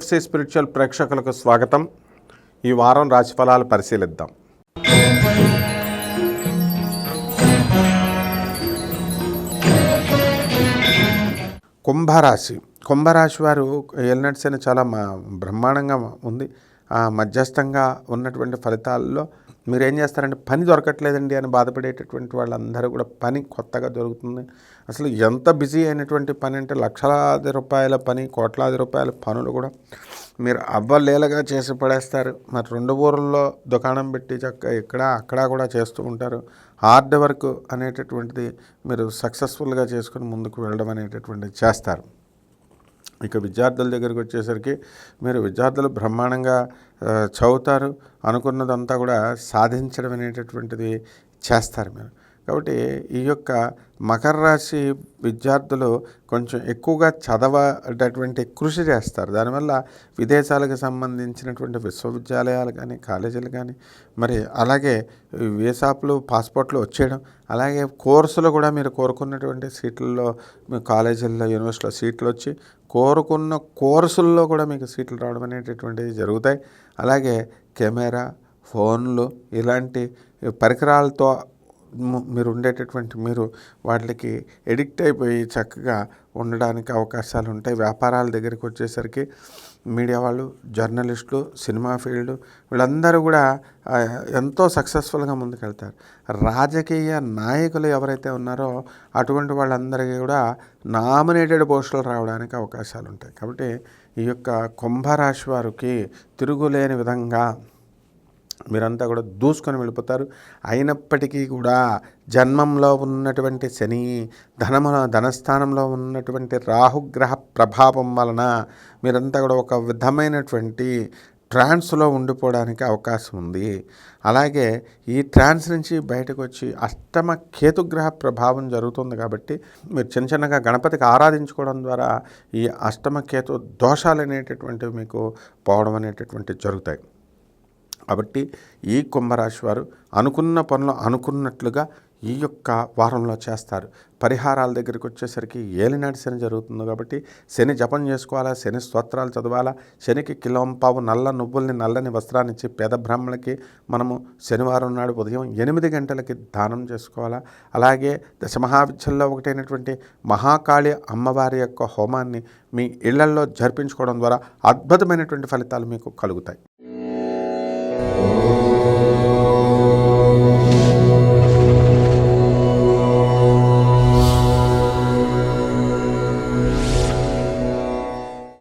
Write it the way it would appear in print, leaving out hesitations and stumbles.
KFC spiritual ప్రేక్షకులకు స్వాగతం. ఈ వారం రాశిఫలాలు పరిశీలిద్దాం. కుంభరాశి వారు ఏలినాటి శని చాలా బ్రహ్మాండంగా ఉంది. మధ్యస్థంగా ఉన్నటువంటి ఫలితాల్లో మీరేం చేస్తారంటే పని దొరకట్లేదండి అని బాధపడేటటువంటి వాళ్ళందరూ కూడా పని కొత్తగా దొరుకుతుంది. అసలు ఎంత బిజీ అయినటువంటి పని అంటే లక్షలాది రూపాయల పని, కోట్లాది రూపాయల పనులు కూడా మీరు అవ్వలేలగా చేసి పడేస్తారు. మరి 2 ఊర్లలో దుకాణం పెట్టి చక్కగా ఇక్కడ అక్కడ కూడా చేస్తూ ఉంటారు. హార్డ్ వర్క్ అనేటటువంటిది మీరు సక్సెస్ఫుల్గా చేసుకుని ముందుకు వెళ్ళడం అనేటటువంటిది చేస్తారు. ఇక విద్యార్థుల దగ్గరికి వచ్చేసరికి మీరు విద్యార్థులు బ్రహ్మాండంగా చదువుతారు, అనుకున్నదంతా కూడా సాధించడం అనేటటువంటిది చేస్తారు మీరు. కాబట్టి ఈ యొక్క మకర రాశి విద్యార్థులు కొంచెం ఎక్కువగా చదవటటువంటి కృషి చేస్తారు. దానివల్ల విదేశాలకు సంబంధించినటువంటి విశ్వవిద్యాలయాలు కానీ, కాలేజీలు కానీ, మరి అలాగే వీసాలు, పాస్పోర్ట్లు వచ్చేయడం, అలాగే కోర్సులు కూడా మీరు కోరుకున్నటువంటి సీట్లలో మీ కాలేజీల్లో, యూనివర్సిటీలో సీట్లు వచ్చి కోరుకున్న కోర్సుల్లో కూడా మీకు సీట్లు రావడం అనేటటువంటివి జరుగుతాయి. అలాగే కెమెరా, ఫోన్లు ఇలాంటి పరికరాలతో మీరు ఉండేటటువంటి మీరు వాటికి ఎడిక్ట్ అయిపోయి చక్కగా ఉండడానికి అవకాశాలు ఉంటాయి. వ్యాపారాల దగ్గరికి వచ్చేసరికి మీడియా వాళ్ళు, జర్నలిస్టులు, సినిమా ఫీల్డ్ వీళ్ళందరూ కూడా ఎంతో సక్సెస్ఫుల్గా ముందుకెళ్తారు. రాజకీయ నాయకులు ఎవరైతే ఉన్నారో అటువంటి వాళ్ళందరికీ కూడా నామినేటెడ్ పోస్టులు రావడానికి అవకాశాలు ఉంటాయి. కాబట్టి ఈ యొక్క కుంభరాశి వారికి తిరుగులేని విధంగా మీరంతా కూడా దూసుకొని వెళ్ళిపోతారు. అయినప్పటికీ కూడా జన్మంలో ఉన్నటువంటి శని, ధనస్థానంలో ఉన్నటువంటి రాహుగ్రహ ప్రభావం వలన మీరంతా కూడా ఒక విధమైనటువంటి ట్రాన్స్లో ఉండిపోవడానికి అవకాశం ఉంది. అలాగే ఈ ట్రాన్స్ నుంచి బయటకు వచ్చి అష్టమ కేతుగ్రహ ప్రభావం జరుగుతుంది. కాబట్టి మీరు చిన్నగా గణపతికి ఆరాధించుకోవడం ద్వారా ఈ అష్టమ కేతు దోషాలు అనేటటువంటివి మీకు పోవడం అనేటటువంటివి జరుగుతాయి. కాబట్టి ఈ కుంభరాశి వారు అనుకున్న పనులు అనుకున్నట్లుగా ఈ యొక్క వారంలో చేస్తారు. పరిహారాల దగ్గరికి వచ్చేసరికి ఏలినాటి శని జరుగుతుంది కాబట్టి శని జపం చేసుకోవాలా, శని స్తోత్రాలు చదవాలా, శనికి కిలోంపావు నల్ల నువ్వుల్ని, నల్లని వస్త్రాన్ని ఇచ్చి పేద బ్రాహ్మణులకి మనము శనివారం నాడు ఉదయం 8 గంటలకి దానం చేసుకోవాలా. అలాగే దశమహావిద్యల్లో ఒకటైనటువంటి మహాకాళి అమ్మవారి యొక్క హోమాన్ని మీ ఇళ్లల్లో జరిపించుకోవడం ద్వారా అద్భుతమైనటువంటి ఫలితాలు మీకు కలుగుతాయి.